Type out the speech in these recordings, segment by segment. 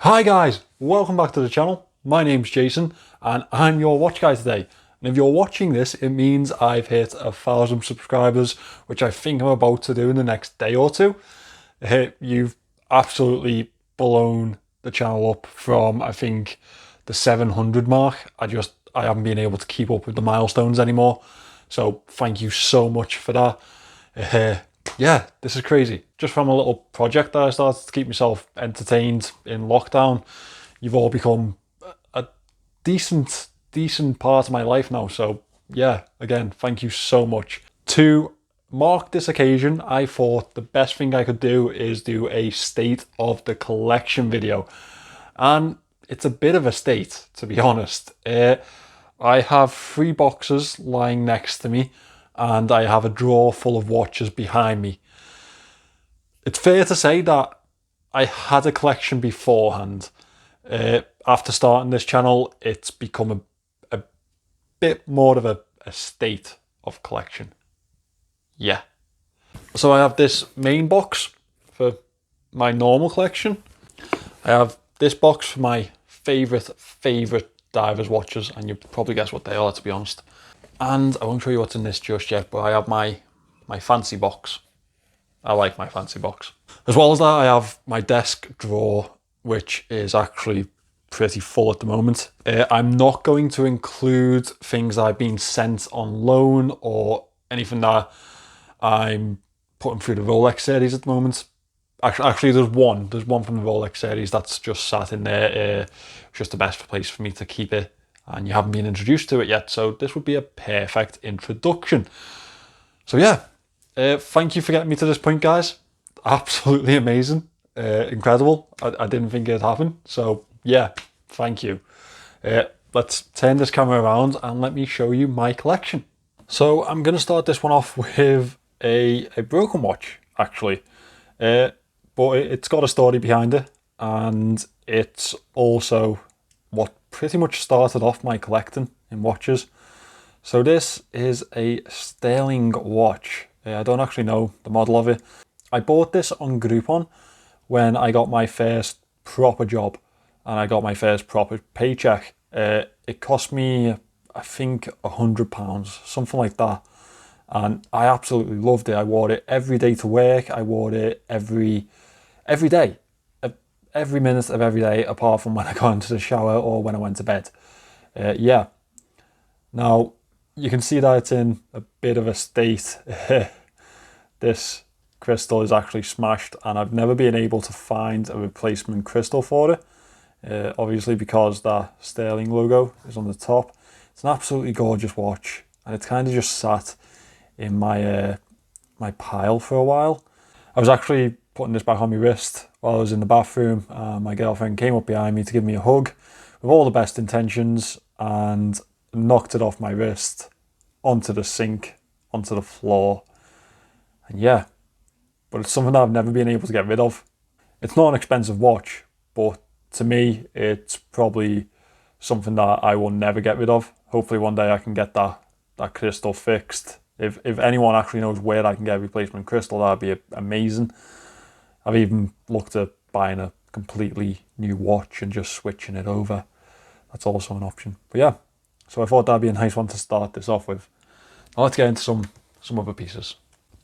Hi guys, welcome back to the channel. My name's Jason and I'm your watch guy today. And if you're watching this, it means I've hit 1,000 subscribers, which I think I'm about to do in the next day or two. You've absolutely blown the channel up from, I think, the 700 mark. I haven't been able to keep up with the milestones anymore. So thank you so much for that. Yeah, this is crazy. Just from a little project that I started to keep myself entertained in lockdown, you've all become a decent part of my life now. So yeah, again, thank you so much. To mark this occasion, I thought the best thing I could do is do a state of the collection video. And it's a bit of a state, to be honest. I have 3 boxes lying next to me and I have a drawer full of watches behind me. It's fair to say that I had a collection beforehand. After starting this channel, it's become a bit more of a state of collection. Yeah. So I have this main box for my normal collection. I have this box for my favourite divers watches, and you'll probably guess what they are, to be honest. And I won't show you what's in this just yet, but I have my fancy box. I like my fancy box. As well as that, I have my desk drawer, which is actually pretty full at the moment. I'm not going to include things I've been sent on loan or anything that I'm putting through the Rolex series at the moment. Actually, there's one from the Rolex series that's just sat in there. It's just the best place for me to keep it, and you haven't been introduced to it yet, so this would be a perfect introduction. So yeah, thank you for getting me to this point, guys. Absolutely amazing, incredible. I didn't think it'd happen, so yeah, thank you. Let's turn this camera around and let me show you my collection. So I'm going to start this one off with a broken watch, actually. But it's got a story behind it, and it's also what pretty much started off my collecting in watches. So this is a Sterling watch. I don't actually know the model of it. I bought this on Groupon when I got my first proper job and I got my first proper paycheck. It cost me, I think, £100, something like that. And I absolutely loved it. I wore it every day to work. I wore it every day, every minute of every day, apart from when I got into the shower or when I went to bed. Yeah. Now, you can see that it's in a bit of a state. This crystal is actually smashed, and I've never been able to find a replacement crystal for it. Obviously, because that Sterling logo is on the top. It's an absolutely gorgeous watch, and it's kind of just sat in my my pile for a while. I was actually putting this back on my wrist while I was in the bathroom. My girlfriend came up behind me to give me a hug with all the best intentions and knocked it off my wrist onto the sink, onto the floor. And yeah, but it's something that I've never been able to get rid of. It's not an expensive watch, but to me, it's probably something that I will never get rid of. Hopefully one day I can get that crystal fixed. If anyone actually knows where I can get a replacement crystal, that'd be amazing. I've even looked at buying a completely new watch and just switching it over. That's also an option. But yeah, so I thought that'd be a nice one to start this off with. Now let's get into some other pieces.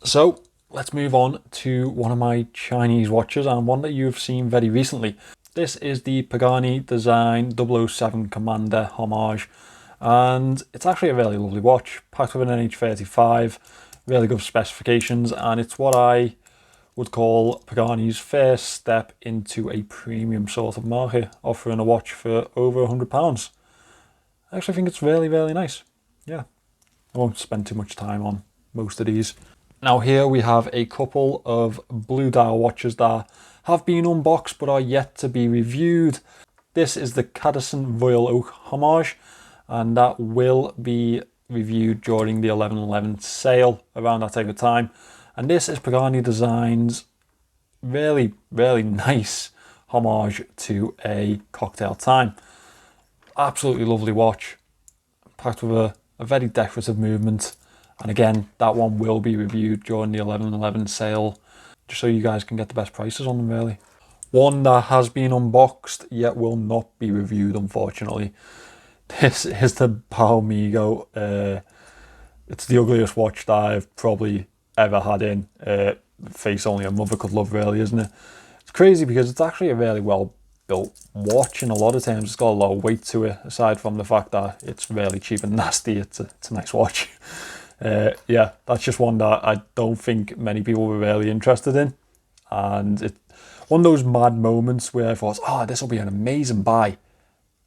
So let's move on to one of my Chinese watches, and one that you've seen very recently. This is the Pagani Design 007 Commander Homage. And it's actually a really lovely watch, packed with an NH35, really good specifications, and it's what I would call Pagani's first step into a premium sort of market, offering a watch for over £100. I actually think it's really, really nice. Yeah, I won't spend too much time on most of these. Now here we have a couple of blue dial watches that have been unboxed but are yet to be reviewed. This is the Cadison Royal Oak Homage, and that will be reviewed during the 11/11 sale around that type of time. And this is Pagani Designs' really, really nice homage to a cocktail time. Absolutely lovely watch, packed with a very decorative movement. And again, that one will be reviewed during the 11/11 sale, just so you guys can get the best prices on them, really. One that has been unboxed yet will not be reviewed, unfortunately. This is the Palmigo. It's the ugliest watch that I've probably ever had in. Face only a mother could love, really, isn't it? It's crazy because it's actually a really well built watch in a lot of terms. It's got a lot of weight to it, aside from the fact that it's really cheap and nasty. It's a nice watch. Yeah, that's just one that I don't think many people were really interested in. And it's one of those mad moments where I thought, oh, this will be an amazing buy.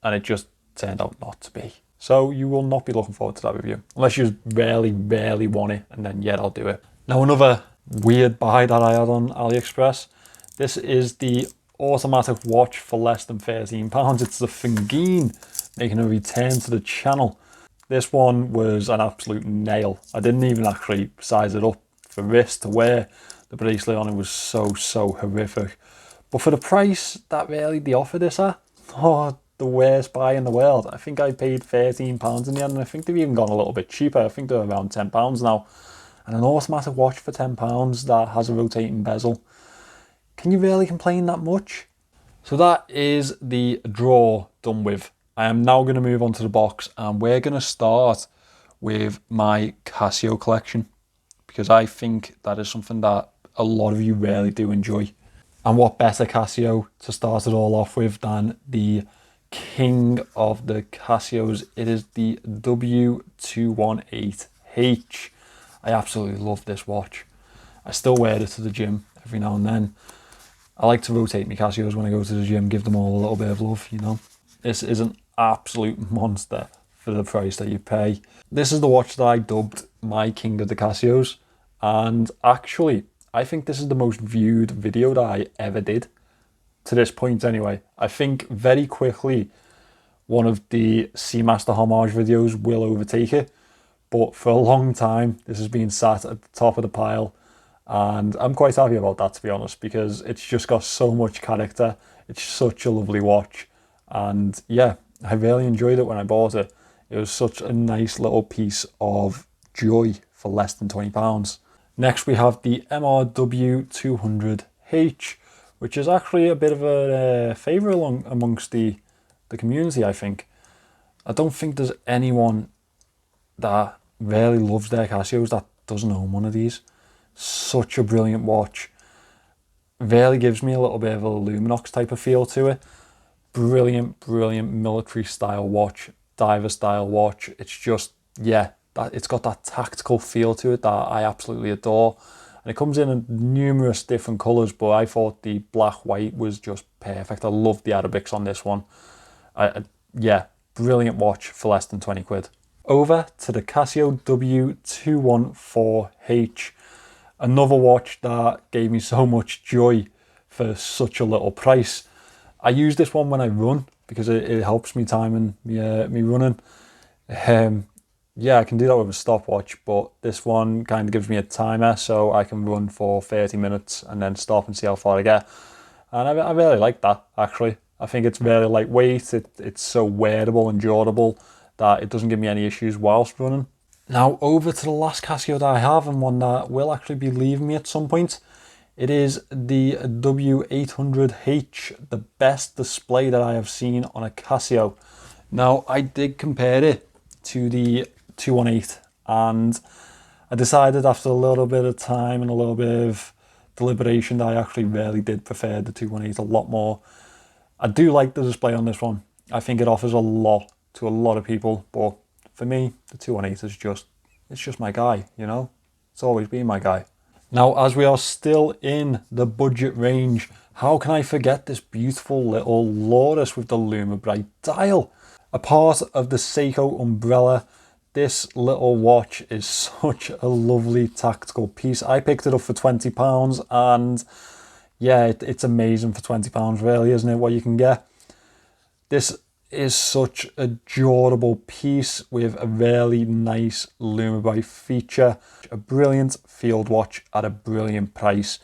And it just turned out not to be. So you will not be looking forward to that review. Unless you really, really want it, and then yeah, I'll do it. Now another weird buy that I had on AliExpress. This is the automatic watch for less than £13. It's the Fingine, making a return to the channel. This one was an absolute nail. I didn't even actually size it up for wrist to wear. The bracelet on it was so horrific. But for the price that really they offer this at, oh, the worst buy in the world. I think I paid £13 in the end, and I think they've even gone a little bit cheaper. I think they're around £10 now. And an automatic watch for £10 that has a rotating bezel. Can you really complain that much? So that is the drawer done with. I am now going to move on to the box, and we're going to start with my Casio collection, because I think that is something that a lot of you really do enjoy. And what better Casio to start it all off with than the king of the Casios. It is the W218H. I absolutely love this watch. I still wear it to the gym every now and then. I like to rotate my Casios when I go to the gym, give them all a little bit of love, you know. This is an absolute monster for the price that you pay. This is the watch that I dubbed my king of the Casios, and actually I think this is the most viewed video that I ever did to this point anyway. I think very quickly one of the Seamaster Homage videos will overtake it, but for a long time this has been sat at the top of the pile, and I'm quite happy about that, to be honest, because it's just got so much character. It's such a lovely watch, and yeah, I really enjoyed it when I bought it. It was such a nice little piece of joy for less than £20. Next we have the MRW200H, which is actually a bit of a favourite amongst the community, I think. I don't think there's anyone that really loves their Casios that doesn't own one of these. Such a brilliant watch. Really gives me a little bit of a Luminox type of feel to it. Brilliant military style watch, diver style watch. It's just, yeah, it's got that tactical feel to it that I absolutely adore. And it comes in numerous different colours, but I thought the black white was just perfect. I love the Arabics on this one. Yeah, brilliant watch for less than 20 quid. Over to the Casio W214H. Another watch that gave me so much joy for such a little price. I use this one when I run because it helps me timing me running. Yeah, I can do that with a stopwatch, but this one kind of gives me a timer so I can run for 30 minutes and then stop and see how far I get. And I really like that, actually. I think it's very lightweight. It's so wearable and durable that it doesn't give me any issues whilst running. Now over to the last Casio that I have, and one that will actually be leaving me at some point. It is the W800H, the best display that I have seen on a Casio. Now I did compare it to the 218, and I decided after a little bit of time and a little bit of deliberation that I actually really did prefer the 218 a lot more. I do like the display on this one. I think it offers a lot to a lot of people, but for me, the 218 is just my guy, you know? It's always been my guy. Now, as we are still in the budget range, how can I forget this beautiful little Lotus with the LumiBrite dial? A part of the Seiko umbrella, this little watch is such a lovely tactical piece. I picked it up for £20, and yeah, it's amazing for £20, really, isn't it, what you can get? This is such a durable piece with a really nice LumiBrite feature. A brilliant field watch at a brilliant price.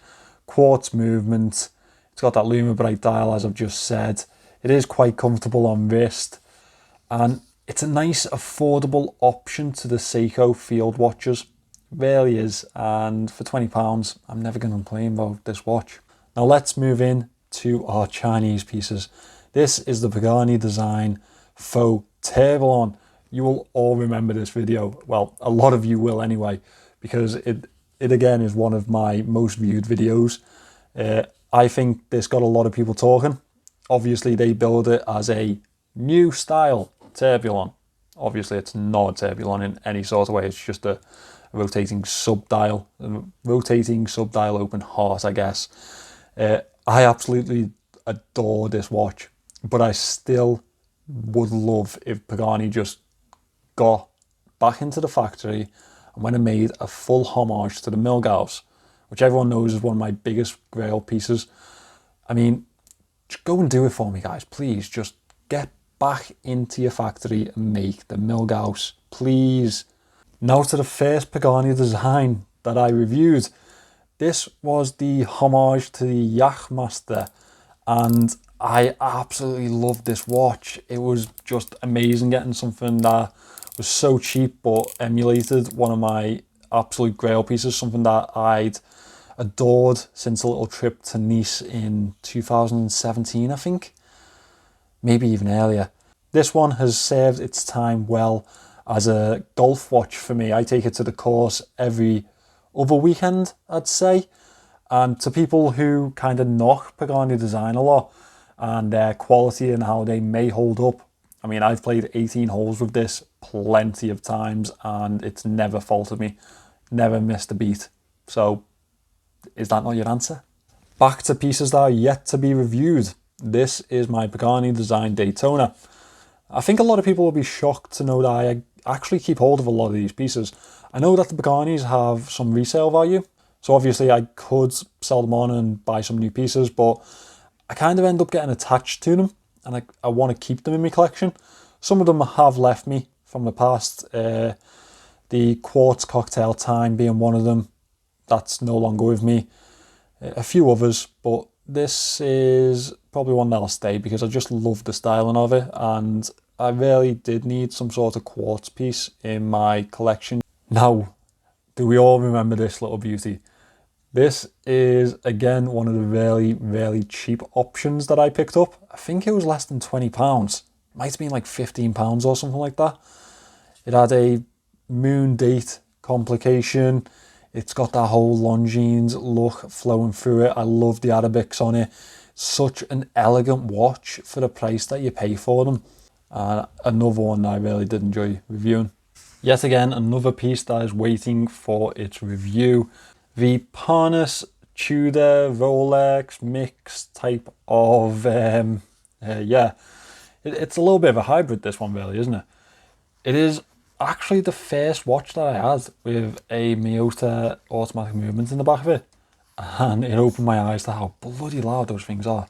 Quartz movement. It's got that LumiBrite dial, as I've just said. It is quite comfortable on wrist. And it's a nice affordable option to the Seiko field watches. It really is. And for £20, I'm never going to complain about this watch. Now let's move in to our Chinese pieces. This is the Pagani Design Faux Tourbillon. You will all remember this video. Well, a lot of you will anyway, because it again is one of my most viewed videos. I think this got a lot of people talking. Obviously, they build it as a new style tourbillon. Obviously, it's not a tourbillon in any sort of way. It's just a rotating subdial open heart, I guess. I absolutely adore this watch, but I still would love if Pagani just got back into the factory and went and made a full homage to the Milgauss, which everyone knows is one of my biggest grail pieces. I mean, just go and do it for me, guys. Please, just get back into your factory and make the Milgauss, please. Now to the first Pagani design that I reviewed. This was the homage to the Yachtmaster, and I absolutely loved this watch. It was just amazing getting something that was so cheap but emulated one of my absolute grail pieces, something that I'd adored since a little trip to Nice in 2017, I think, maybe even earlier. This one has served its time well as a golf watch for me. I take it to the course every other weekend, I'd say. And to people who kind of knock Pagani Design a lot and their quality and how they may hold up, I mean, I've played 18 holes with this plenty of times and it's never faltered me, never missed a beat. So is that not your answer? Back to pieces that are yet to be reviewed. This is my Pagani Design Daytona. I think a lot of people will be shocked to know that I actually keep hold of a lot of these pieces. I know that the Paganis have some resale value, so obviously I could sell them on and buy some new pieces, but I kind of end up getting attached to them and I want to keep them in my collection. Some of them have left me from the past, the Quartz Cocktail Time being one of them. That's no longer with me. A few others, but this is probably one that'll stay because I just love the styling of it and I really did need some sort of quartz piece in my collection. Now, do we all remember this little beauty? This is, again, one of the really, really cheap options that I picked up. I think it was less than £20. Might have been like £15 or something like that. It had a moon date complication. It's got that whole Longines look flowing through it. I love the Arabics on it. Such an elegant watch for the price that you pay for them. Another one I really did enjoy reviewing. Yet again, another piece that is waiting for its review. The Parnas Tudor Rolex mix type of, it's a little bit of a hybrid, this one really, isn't it? It is actually the first watch that I had with a Miyota automatic movement in the back of it. And it opened my eyes to how bloody loud those things are.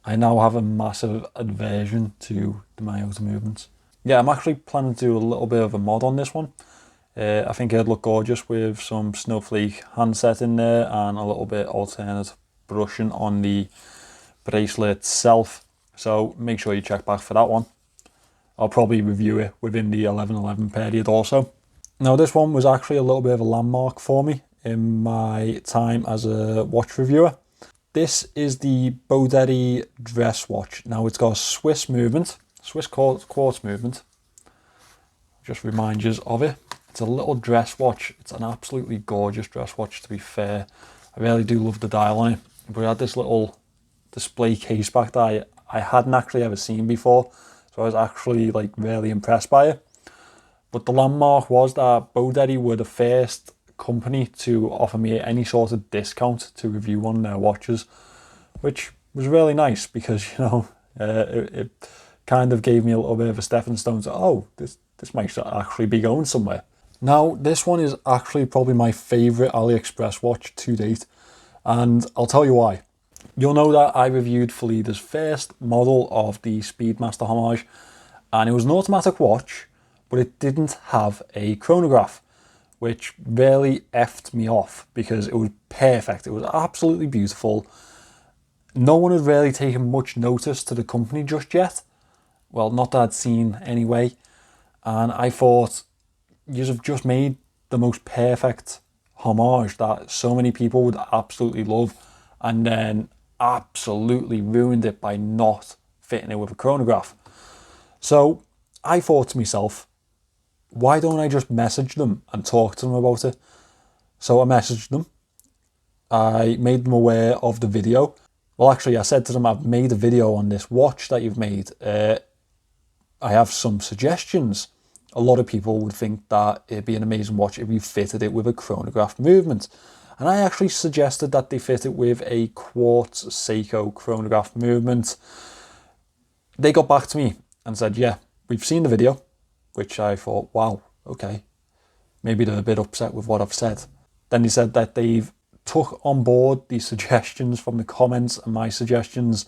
I now have a massive aversion to the Miyota movements. Yeah, I'm actually planning to do a little bit of a mod on this one. I think it'd look gorgeous with some snowflake handset in there and a little bit alternate brushing on the bracelet itself. So make sure you check back for that one. I'll probably review it within the 11/11 period also. Now this one was actually a little bit of a landmark for me in my time as a watch reviewer. This is the Boderi dress watch. Now it's got a Swiss quartz movement. Just remind you of it. It's a little dress watch. It's an absolutely gorgeous dress watch, to be fair. I really do love the dial on it. But it had this little display case back that I hadn't actually ever seen before. So I was actually like really impressed by it. But the landmark was that Boderi were the first company to offer me any sort of discount to review one of their watches, which was really nice because, you know, it kind of gave me a little bit of a stepping stone to, oh, this might actually be going somewhere. Now, this one is actually probably my favourite AliExpress watch to date, and I'll tell you why. You'll know that I reviewed Felida's first model of the Speedmaster Homage, and it was an automatic watch, but it didn't have a chronograph, which really effed me off because it was perfect. It was absolutely beautiful. No one had really taken much notice to the company just yet. Well, not that I'd seen anyway. And I thought, you've just made the most perfect homage that so many people would absolutely love. And then absolutely ruined it by not fitting it with a chronograph. So I thought to myself, why don't I just message them and talk to them about it? So I messaged them. I made them aware of the video. Well, actually, I said to them, I've made a video on this watch that you've made. I have some suggestions. A lot of people would think that it'd be an amazing watch if you fitted it with a chronograph movement. And I actually suggested that they fit it with a quartz Seiko chronograph movement. They got back to me and said, yeah, we've seen the video, which I thought, wow, okay. Maybe they're a bit upset with what I've said. Then they said that they've took on board the suggestions from the comments and my suggestions,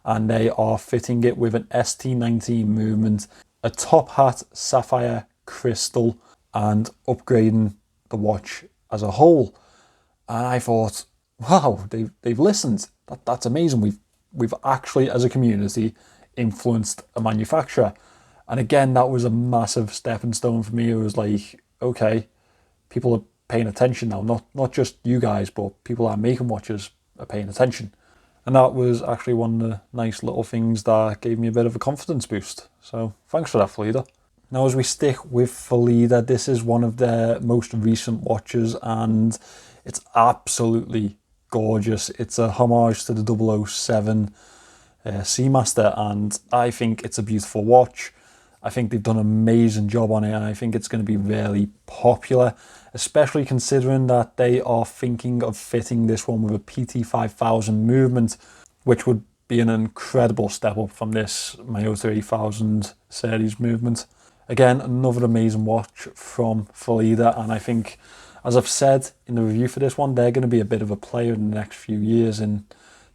and they are fitting it with an ST19 movement, a top hat sapphire crystal, and upgrading the watch as a whole. And I thought, wow, they've listened. That's amazing. We've actually, as a community, influenced a manufacturer. And again, that was a massive stepping stone for me. It was like, okay, people are paying attention now. Not just you guys, but people that are making watches are paying attention. And that was actually one of the nice little things that gave me a bit of a confidence boost. So thanks for that, Fleeta. Now, as we stick with Fleeta, this is one of their most recent watches, and it's absolutely gorgeous. It's a homage to the 007 Seamaster, and I think it's a beautiful watch. I think they've done an amazing job on it, and I think it's going to be really popular, especially considering that they are thinking of fitting this one with a PT5000 movement, which would be an incredible step up from this Miyota 8000 series movement. Again, another amazing watch from Fleeta, and I think, as I've said in the review for this one, they're going to be a bit of a player in the next few years in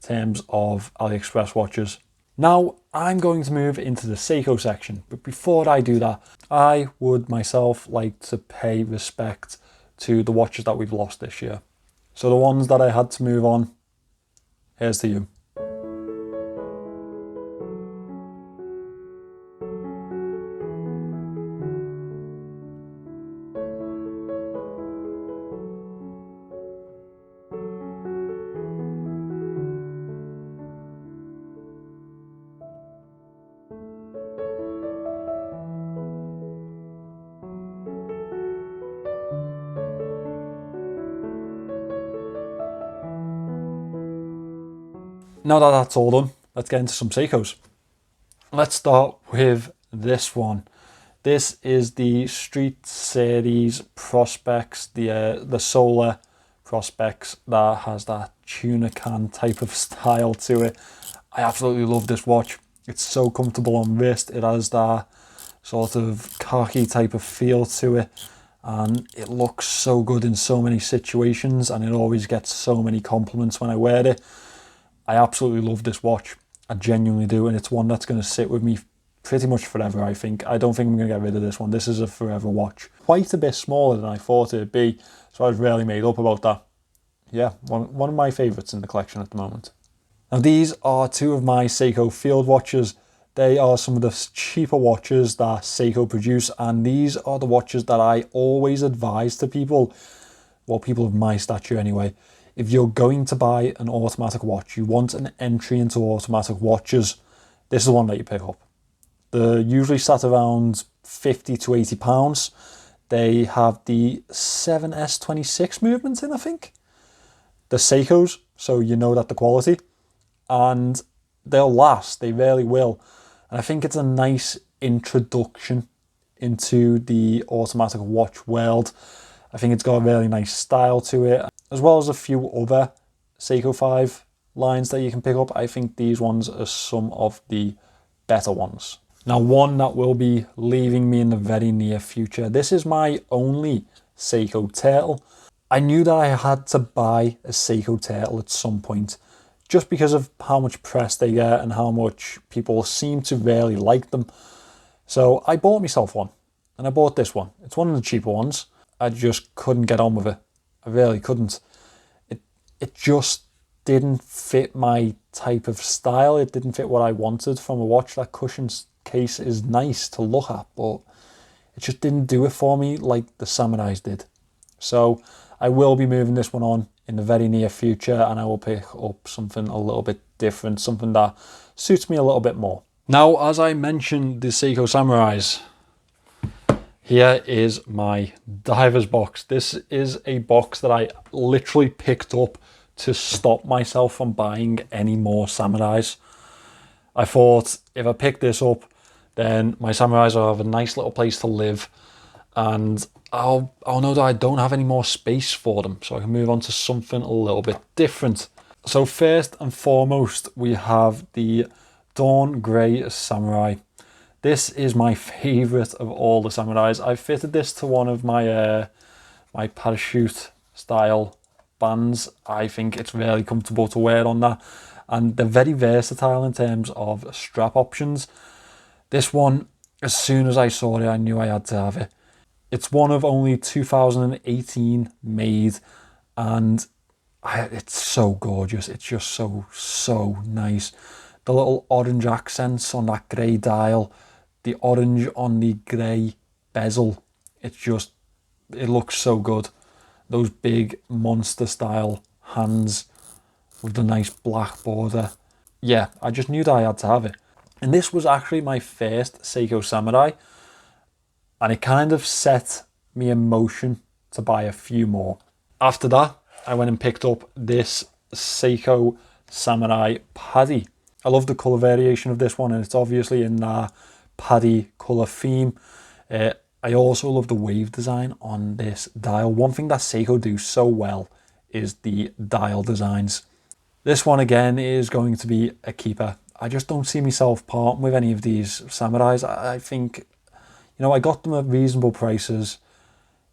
terms of AliExpress watches. Now, I'm going to move into the Seiko section, but before I do that, I would myself like to pay respect to the watches that we've lost this year. So the ones that I had to move on, here's to you. Now that that's all done, let's get into some Seikos. Let's start with this one. This is the Street Series Prospex, the Solar Prospex that has that tuna can type of style to it. I absolutely love this watch. It's so comfortable on wrist. It has that sort of khaki type of feel to it, and it looks so good in so many situations, and it always gets so many compliments when I wear it. I absolutely love this watch. I genuinely do, and it's one that's going to sit with me pretty much forever, I think. I don't think I'm going to get rid of this one. This is a forever watch. Quite a bit smaller than I thought it'd be, so I was really made up about that. Yeah, one of my favourites in the collection at the moment. Now, these are two of my Seiko field watches. They are some of the cheaper watches that Seiko produce, and these are the watches that I always advise to people, well, people of my stature anyway. If you're going to buy an automatic watch, you want an entry into automatic watches, this is the one that you pick up. They're usually sat around 50 to 80 pounds. They have the 7S26 movement in, I think. The Seikos, so you know that the quality. And they'll last, they really will. And I think it's a nice introduction into the automatic watch world. I think it's got a really nice style to it, as well as a few other Seiko 5 lines that you can pick up. I think these ones are some of the better ones. Now, one that will be leaving me in the very near future. This is my only Seiko Turtle. I knew that I had to buy a Seiko Turtle at some point, just because of how much press they get and how much people seem to really like them. So I bought myself one, and I bought this one. It's one of the cheaper ones. I just couldn't get on with it. I really couldn't. It just didn't fit my type of style. It didn't fit what I wanted from a watch. That cushion case is nice to look at, but it just didn't do it for me like the Samurais did. So I will be moving this one on in the very near future, and I will pick up something a little bit different, something that suits me a little bit more. Now, as I mentioned the Seiko Samurais, here is my diver's box. This is a box that I literally picked up to stop myself from buying any more Samurais. I thought if I pick this up, then my Samurais will have a nice little place to live, and I'll know that I don't have any more space for them, so I can move on to something a little bit different. So first and foremost, we have the Dawn Grey Samurai. This is my favourite of all the Samurais. I fitted this to one of my my parachute style bands. I think it's really comfortable to wear on that, and they're very versatile in terms of strap options. This one, as soon as I saw it, I knew I had to have it. It's one of only 2018 made, and it's so gorgeous. It's just so nice. The little orange accents on that grey dial, the orange on the grey bezel, it looks so good. Those big monster style hands with the nice black border. Yeah, I just knew that I had to have it. And this was actually my first Seiko Samurai, and it kind of set me in motion to buy a few more. After that, I went and picked up this Seiko Samurai Paddy. I love the colour variation of this one, and it's obviously in that Paddy colour theme. I also love the wave design on this dial. One thing that Seiko do so well is the dial designs. This one again is going to be a keeper. I just don't see myself parting with any of these Samurais. I think, you know, I got them at reasonable prices.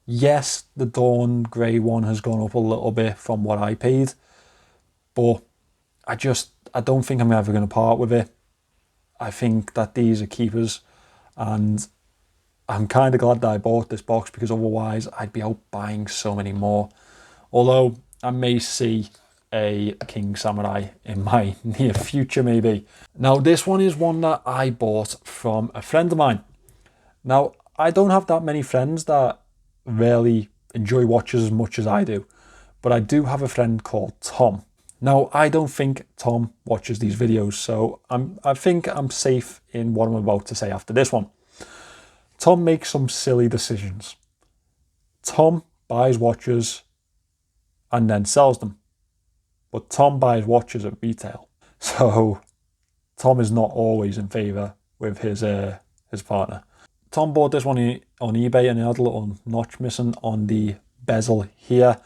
Yes, the Dawn Grey one has gone up a little bit from what I paid, but I don't think I'm ever going to part with it. I think that these are keepers, and I'm kind of glad that I bought this box, because otherwise I'd be out buying so many more. Although I may see a King Samurai in my near future maybe. Now this one is one that I bought from a friend of mine. Now I don't have that many friends that really enjoy watches as much as I do, but I do have a friend called Tom. Now I don't think Tom watches these videos, so I think I'm safe in what I'm about to say after this one. Tom makes some silly decisions. Tom buys watches and then sells them. But Tom buys watches at retail. So Tom is not always in favour with his partner. Tom bought this one on eBay, and it had a little notch missing on the bezel here.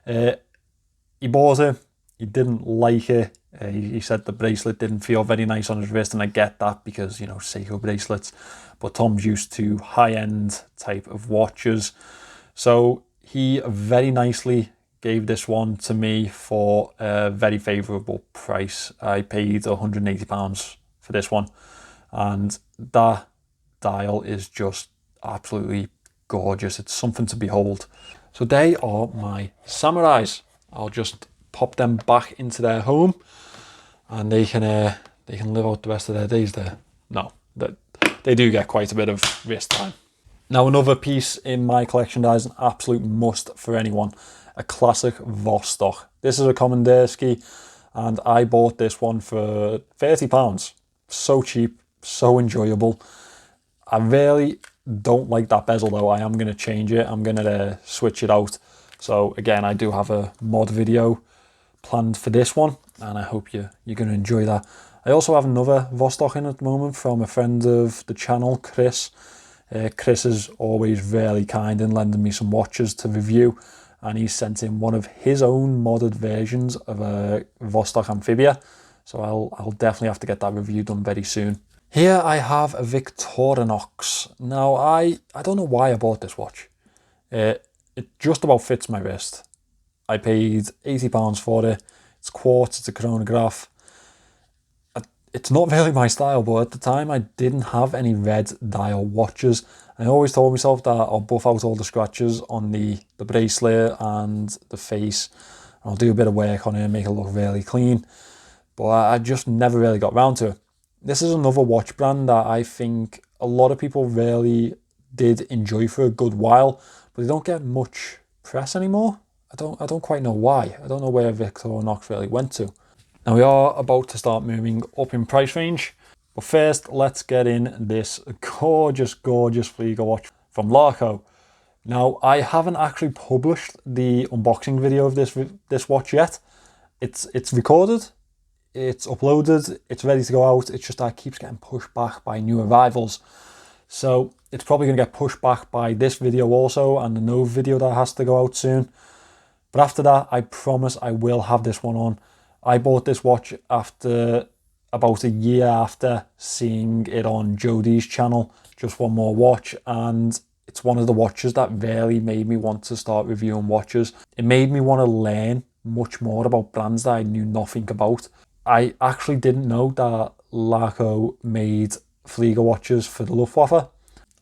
He bought it. He didn't like it. He said the bracelet didn't feel very nice on his wrist, and I get that because, you know, Seiko bracelets. But Tom's used to high-end type of watches. So he very nicely gave this one to me for a very favourable price. I paid £180 for this one, and that dial is just absolutely gorgeous. It's something to behold. So they are my Samurais. I'll just pop them back into their home, and they can live out the rest of their days there. No, they do get quite a bit of wrist time. Now another piece in my collection that is an absolute must for anyone. A classic Vostok. This is a Commanderski, and I bought this one for £30. So cheap, so enjoyable. I really don't like that bezel though. I am going to change it. I'm going to switch it out. So again, I do have a mod video planned for this one, and I hope you're going to enjoy that. I also have another Vostok in at the moment from a friend of the channel, Chris. Chris is always really kind in lending me some watches to review, and he sent in one of his own modded versions of a Vostok Amphibia. So I'll definitely have to get that review done very soon. Here I have a Victorinox. Now I don't know why I bought this watch. It just about fits my wrist. I paid £80 for it. It's quartz, it's a chronograph. It's not really my style, but at the time I didn't have any red dial watches. I always told myself that I'll buff out all the scratches on the bracelet and the face. I'll do a bit of work on it and make it look really clean. But I just never really got round to it. This is another watch brand that I think a lot of people really did enjoy for a good while, but they don't get much press anymore. I don't quite know why. I don't know where Victorinox really went to. Now we are about to start moving up in price range, but first let's get in this gorgeous Flieger watch from Larco. Now I haven't actually published the unboxing video of this watch yet. It's recorded, it's uploaded, it's ready to go out. It's just that it keeps getting pushed back by new arrivals. So it's probably going to get pushed back by this video also, and the Nova video that has to go out soon. But after that, I promise I will have this one on. I bought this watch after about a year after seeing it on Jodie's channel, Just One More Watch, and it's one of the watches that really made me want to start reviewing watches. It made me want to learn much more about brands that I knew nothing about. I actually didn't know that Larco made Flieger watches for the Luftwaffe.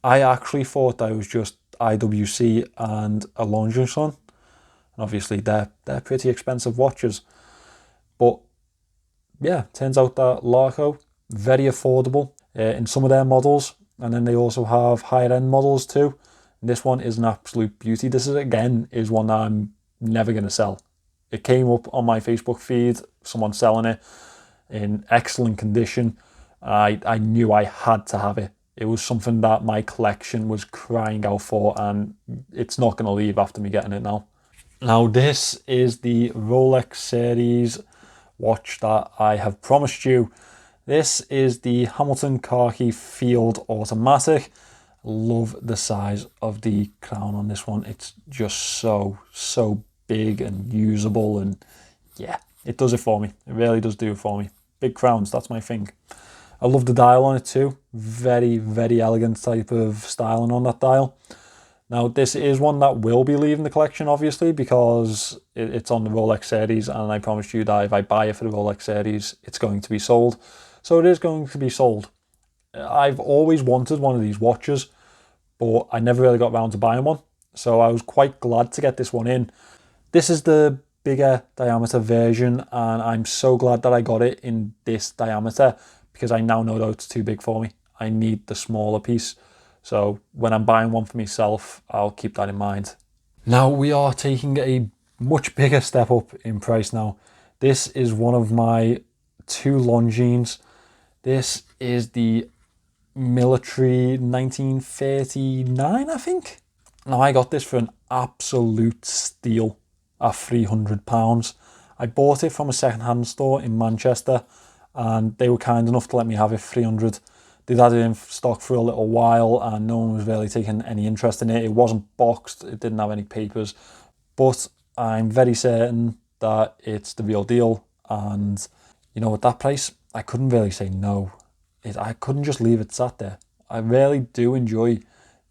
I actually thought that it was just IWC and a Laundry-Son. Obviously, they're pretty expensive watches. But yeah, turns out that Larco, very affordable in some of their models. And then they also have higher end models too. And this one is an absolute beauty. This is, again, is one that I'm never going to sell. It came up on my Facebook feed, someone selling it in excellent condition. I knew I had to have it. It was something that my collection was crying out for, and it's not going to leave after me getting it now. Now this is the Rolex series watch that I have promised you. This is the Hamilton Khaki Field Automatic. Love the size of the crown on this one. It's just so big and usable, and yeah, it does it for me. It really does do it for me. Big crowns, that's my thing. I love the dial on it too. Very elegant type of styling on that dial. Now, this is one that will be leaving the collection, obviously, because it's on the Rolex series, and I promised you that if I buy it for the Rolex series, it's going to be sold. So it is going to be sold. I've always wanted one of these watches, but I never really got around to buying one. So I was quite glad to get this one in. This is the bigger diameter version, and I'm so glad that I got it in this diameter, because I now know that it's too big for me. I need the smaller piece. So when I'm buying one for myself, I'll keep that in mind. Now we are taking a much bigger step up in price now. This is one of my two Longines. This is the military 1939, I think. Now I got this for an absolute steal at £300. I bought it from a second-hand store in Manchester, and they were kind enough to let me have it for £300. They'd had it in stock for a little while, and no one was really taking any interest in it. It wasn't boxed, it didn't have any papers, but I'm very certain that it's the real deal. And you know, at that price, I couldn't really say no. I couldn't just leave it sat there. I really do enjoy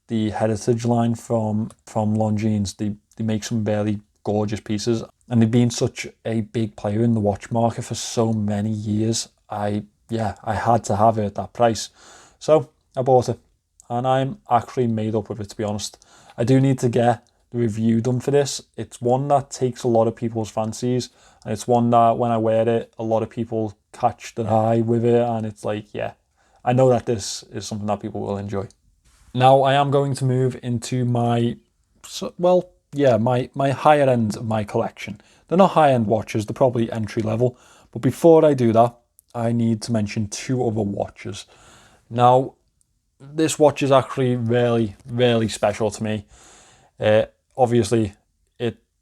the heritage line from Longines. They make some really gorgeous pieces, and they've been such a big player in the watch market for so many years. I had to have it at that price. So I bought it, and I'm actually made up with it, to be honest. I do need to get the review done for this. It's one that takes a lot of people's fancies, and it's one that when I wear it, a lot of people catch the eye with it, and it's like, yeah, I know that this is something that people will enjoy. Now I am going to move into my higher end of my collection. They're not high-end watches, they're probably entry level, but before I do that, I need to mention two other watches. Now, this watch is actually really special to me. Obviously,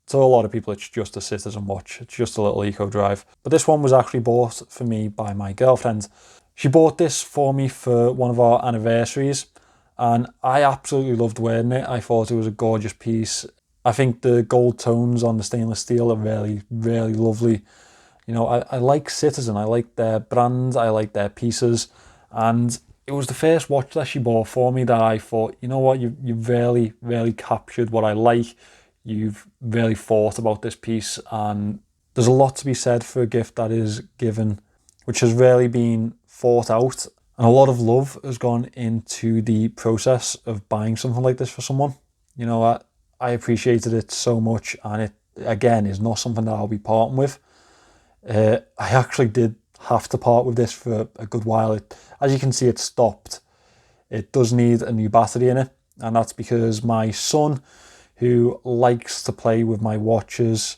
to a lot of people, it's just a citizen watch. It's just a little eco drive. But this one was actually bought for me by my girlfriend. She bought this for me for one of our anniversaries, and I absolutely loved wearing it. I thought it was a gorgeous piece. I think the gold tones on the stainless steel are really lovely. You know, I like Citizen, I like their brand, I like their pieces, and it was the first watch that she bought for me that I thought, you know what, you've really captured what I like. You've really thought about this piece, and there's a lot to be said for a gift that is given, which has really been thought out, and a lot of love has gone into the process of buying something like this for someone. You know, I appreciated it so much, and it, again, is not something that I'll be parting with. I actually did have to part with this for a good while. As you can see, it stopped. It does need a new battery in it, and that's because my son, who likes to play with my watches.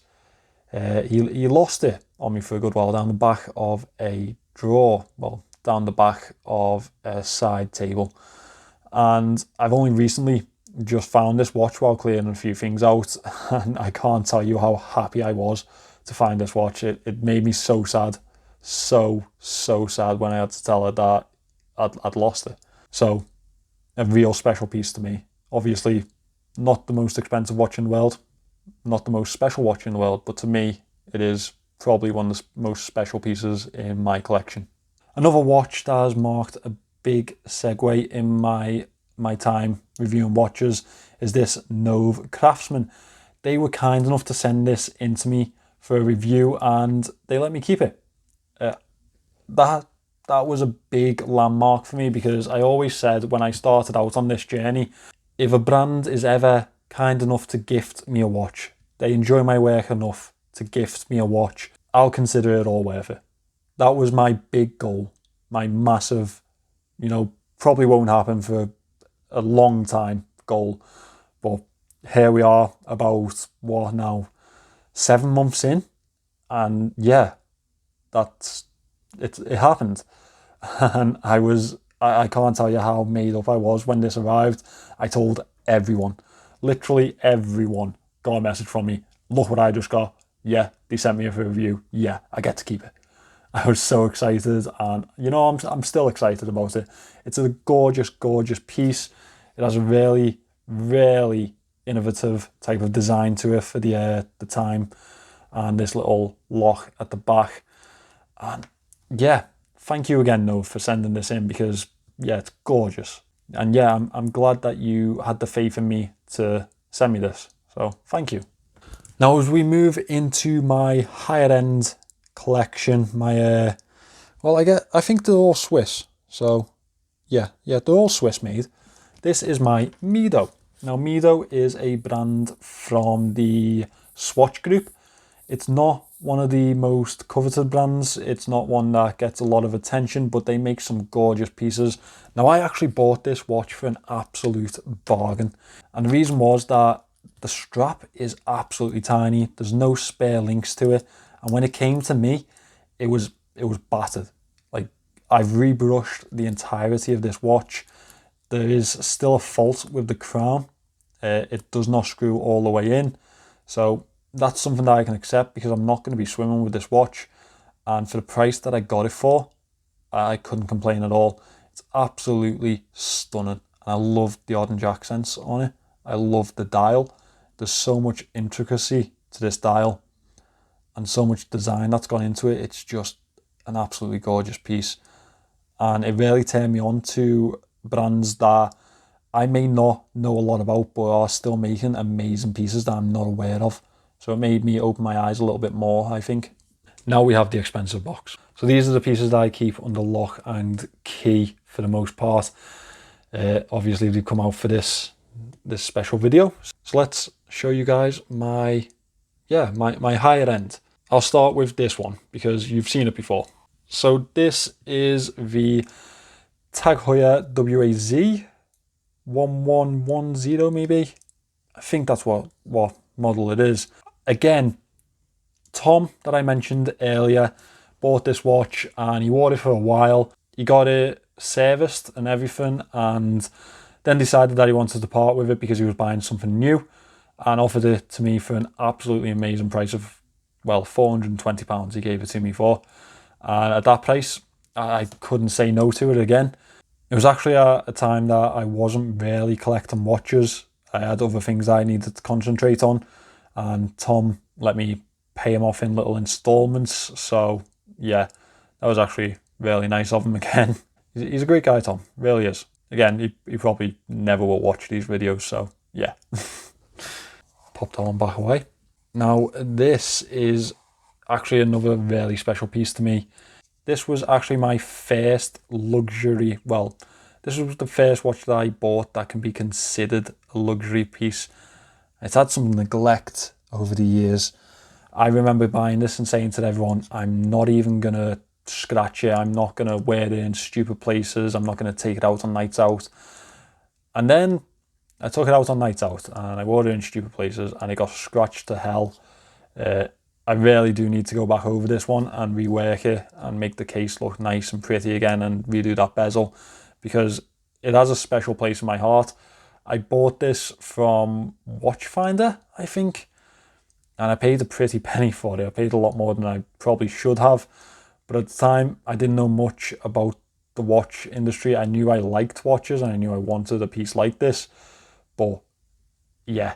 He lost it on me for a good while down the back of a drawer, well, down the back of a side table. And I've only recently just found this watch while clearing a few things out, and I can't tell you how happy I was to find this watch. It made me so sad, so sad when I had to tell her that I'd lost it. So a real special piece to me. Obviously not the most expensive watch in the world, not the most special watch in the world, but to me it is probably one of the most special pieces in my collection. Another watch that has marked a big segue in my time reviewing watches is this Nove Craftsman. They were kind enough to send this in to me for a review, and they let me keep it. That was a big landmark for me, because I always said when I started out on this journey, if a brand is ever kind enough to gift me a watch, they enjoy my work enough to gift me a watch, I'll consider it all worth it. That was my big goal, my massive, probably won't happen for a long time goal. But here we are, about, what now, 7 months in, and yeah, it happened. And I can't tell you how made up I was when this arrived. I told everyone, literally everyone, got a message from me. Look what I just got. Yeah, they sent me a review. Yeah, I get to keep it. I was so excited, and I'm still excited about it. It's a gorgeous piece. It has a really innovative type of design to it for the time, and this little lock at the back. And yeah, thank you again, Nove, for sending this in, because yeah, it's gorgeous. And yeah, I'm glad that you had the faith in me to send me this. So thank you. Now, as we move into my higher end collection, my I think they're all Swiss. So yeah, they're all Swiss made. This is my Mido. Now, Mido is a brand from the Swatch group. It's not one of the most coveted brands. It's not one that gets a lot of attention, but they make some gorgeous pieces. Now, I actually bought this watch for an absolute bargain. And the reason was that the strap is absolutely tiny. There's no spare links to it. And when it came to me, it was battered. Like, I've rebrushed the entirety of this watch. There is still a fault with the crown. It does not screw all the way in. So that's something that I can accept, because I'm not going to be swimming with this watch. And for the price that I got it for, I couldn't complain at all. It's absolutely stunning. And I love the orange accents on it. I love the dial. There's so much intricacy to this dial and so much design that's gone into it. It's just an absolutely gorgeous piece. And it really turned me on to brands that I may not know a lot about, but are still making amazing pieces that I'm not aware of. So it made me open my eyes a little bit more, I think. Now we have the expensive box. So these are the pieces that I keep under lock and key for the most part. Obviously they've come out for this special video. So let's show you guys my higher end. I'll start with this one because you've seen it before. So this is the Tag Heuer WAZ 1110 maybe. I think that's what model it is. Again, Tom that I mentioned earlier bought this watch and he wore it for a while. He got it serviced and everything, and then decided that he wanted to part with it because he was buying something new, and offered it to me for an absolutely amazing price of, well, £420 he gave it to me for. And at that price, I couldn't say no to it again. It was actually a time that I wasn't really collecting watches. I had other things I needed to concentrate on, and Tom let me pay him off in little installments. So yeah, that was actually really nice of him again. He's a great guy, Tom, really is. Again, he probably never will watch these videos, so yeah. Pop that one back away. Now this is actually another really special piece to me. This was actually my first luxury, well, this was the first watch that I bought that can be considered a luxury piece. It's had some neglect over the years. I remember buying this and saying to everyone, I'm not even going to scratch it. I'm not going to wear it in stupid places. I'm not going to take it out on nights out. And then I took it out on nights out and I wore it in stupid places and it got scratched to hell. I really do need to go back over this one and rework it and make the case look nice and pretty again and redo that bezel, because it has a special place in my heart. I bought this from Watchfinder, I think, and I paid a pretty penny for it. I paid a lot more than I probably should have, but at the time I didn't know much about the watch industry. I knew I liked watches and I knew I wanted a piece like this, but yeah,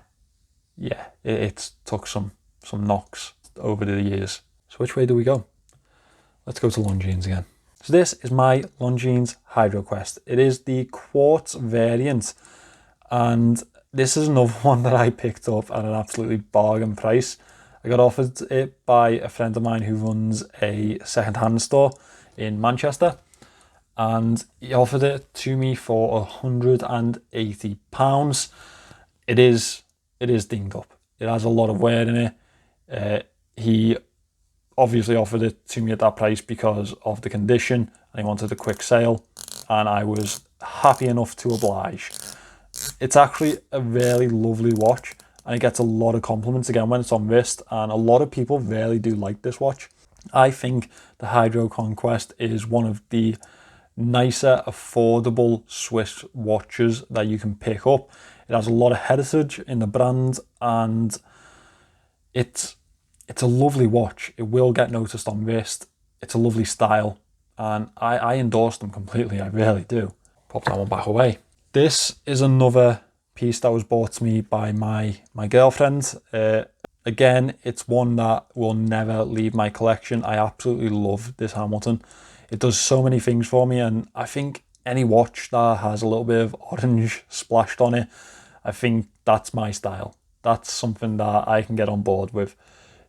it took some knocks over the years. So which way do we go? Let's go to Longines again. So this is my Longines Hydro Quest. It is the quartz variant, and this is another one that I picked up at an absolutely bargain price. I got offered it by a friend of mine who runs a second-hand store in Manchester, and he offered it to me for £180. It is dinged up. It has a lot of wear in it. He obviously offered it to me at that price because of the condition, and he wanted a quick sale, and I was happy enough to oblige. It's actually a really lovely watch, and it gets a lot of compliments again when it's on wrist, and a lot of people really do like this watch. I think the Hydro Conquest is one of the nicer, affordable Swiss watches that you can pick up. It has a lot of heritage in the brand, and it's a lovely watch. It will get noticed on wrist. It's a lovely style, and I endorse them completely. I really do. Pop that one back away. This is another piece that was bought to me by my girlfriend. Again, it's one that will never leave my collection. I absolutely love this Hamilton. It does so many things for me, and I think any watch that has a little bit of orange splashed on it, I think that's my style. That's something that I can get on board with.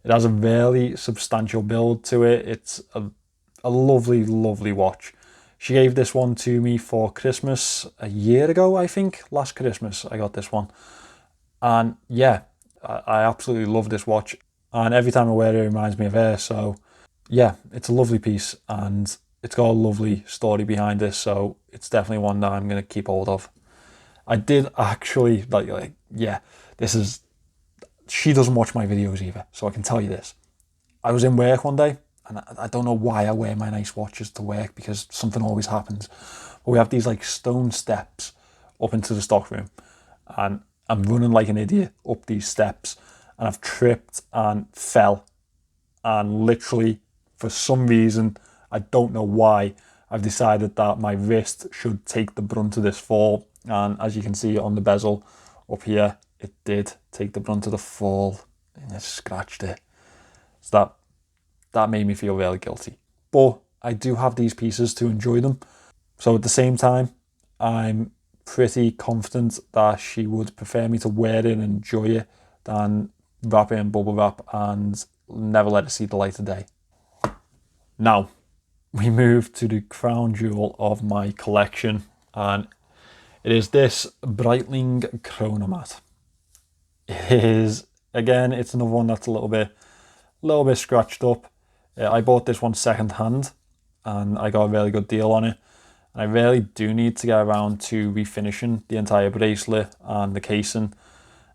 It has a very substantial build to it. It's a lovely, lovely watch. She gave this one to me for Christmas a year ago, I think. Last Christmas I got this one. And yeah, I absolutely love this watch. And every time I wear it, it reminds me of her. So yeah, it's a lovely piece, and it's got a lovely story behind this. So it's definitely one that I'm going to keep hold of. I did actually, she doesn't watch my videos either, so I can tell you this. I was in work one day, and I don't know why I wear my nice watches to work, because something always happens. But we have these like stone steps up into the stockroom, and I'm running like an idiot up these steps, and I've tripped and fell, and literally for some reason, I don't know why, I've decided that my wrist should take the brunt of this fall, and as you can see on the bezel up here, it did take the brunt of the fall, and it scratched it. So that made me feel really guilty. But I do have these pieces to enjoy them. So at the same time, I'm pretty confident that she would prefer me to wear it and enjoy it than wrap it in bubble wrap and never let it see the light of day. Now, we move to the crown jewel of my collection, and it is this Breitling Chronomat. It is, again, it's another one that's a little bit scratched up. I bought this one second hand, and I got a really good deal on it. And I really do need to get around to refinishing the entire bracelet and the casing,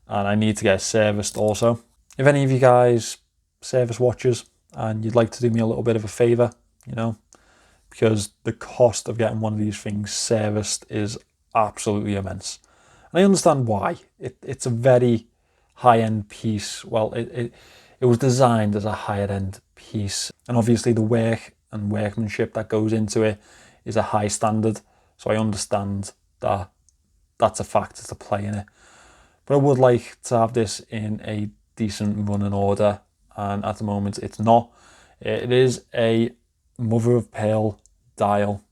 and I need to get it serviced also. If any of you guys service watches and you'd like to do me a little bit of a favour, you know, because the cost of getting one of these things serviced is absolutely immense. And I understand why. It's a very high-end piece. Well, it was designed as a higher-end piece, and obviously the work and workmanship that goes into it is a high standard, so I understand that that's a factor to play in it. But I would like to have this in a decent running order, and at the moment it's not. It is a mother of pearl dial.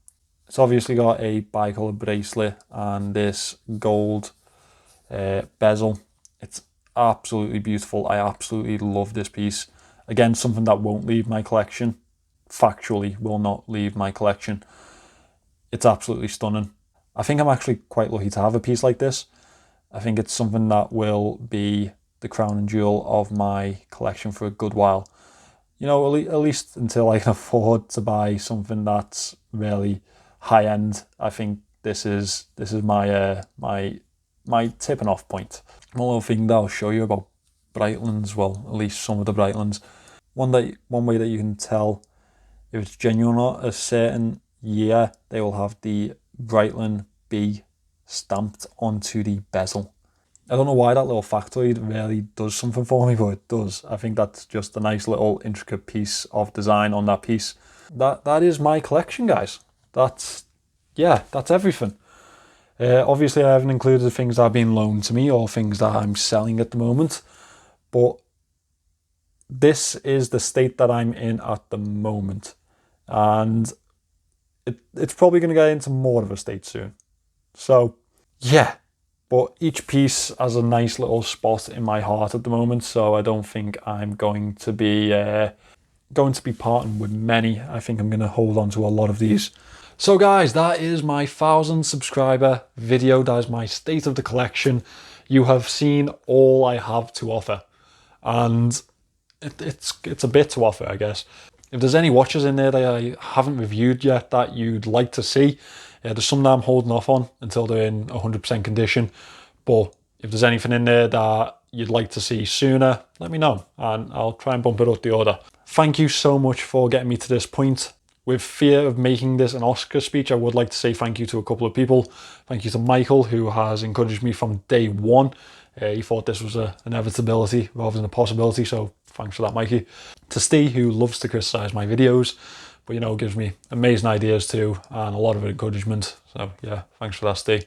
It's obviously got a bicoloured bracelet and this gold bezel. It's absolutely beautiful. I absolutely love this piece. Again, something that won't leave my collection. Factually will not leave my collection. It's absolutely stunning. I think I'm actually quite lucky to have a piece like this. I think it's something that will be the crown and jewel of my collection for a good while. You know, at least until I can afford to buy something that's really high end. I think this is my my my tipping off point. One little thing that I'll show you about Breitlings, well, at least some of the Breitlings. One way that you can tell if it's genuine or not, a certain year, they will have the Breitling B stamped onto the bezel. I don't know why that little factoid really does something for me, but it does. I think that's just a nice little intricate piece of design on that piece. That is my collection, guys. That's everything. Obviously, I haven't included the things that have been loaned to me or things that I'm selling at the moment, but this is the state that I'm in at the moment, and it's probably going to get into more of a state soon. So, yeah. But each piece has a nice little spot in my heart at the moment, so I don't think I'm going to be parting with many. I think I'm going to hold on to a lot of these. So guys, that is my 1,000 subscriber video. That is my state of the collection. You have seen all I have to offer, and it's a bit to offer, I guess. If there's any watches in there that I haven't reviewed yet that you'd like to see, there's some that I'm holding off on until they're in 100% condition. But if there's anything in there that you'd like to see sooner, let me know and I'll try and bump it up the order. Thank you so much for getting me to this point. With fear of making this an Oscar speech, I would like to say thank you to a couple of people. Thank you to Michael, who has encouraged me from day one. He thought this was an inevitability rather than a possibility, so thanks for that, Mikey. To Steve, who loves to criticise my videos, but you know, gives me amazing ideas too, and a lot of encouragement. So yeah, thanks for that, Steve.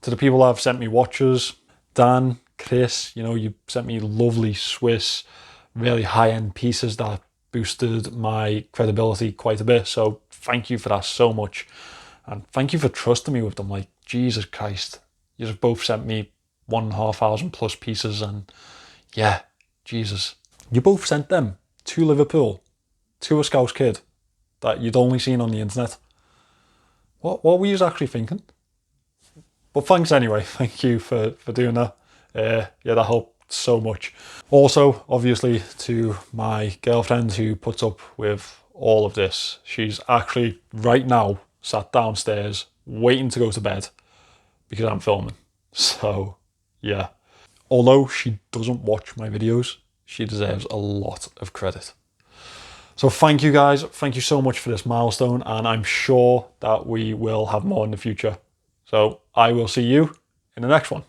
To the people that have sent me watches, Dan, Chris, you know, you sent me lovely Swiss, really high-end pieces that boosted my credibility quite a bit. So thank you for that so much. And thank you for trusting me with them. Like, Jesus Christ, you just both sent me 1,500 plus pieces, and yeah, Jesus. You both sent them to Liverpool, to a Scouse kid that you'd only seen on the internet. What were you actually thinking? But thanks anyway. Thank you for doing that. Yeah, that helped so much. Also, obviously, to my girlfriend who puts up with all of this. She's actually right now sat downstairs waiting to go to bed because I'm filming. So yeah, although she doesn't watch my videos, she deserves a lot of credit. So thank you guys. Thank you so much for this milestone, and I'm sure that we will have more in the future. So I will see you in the next one.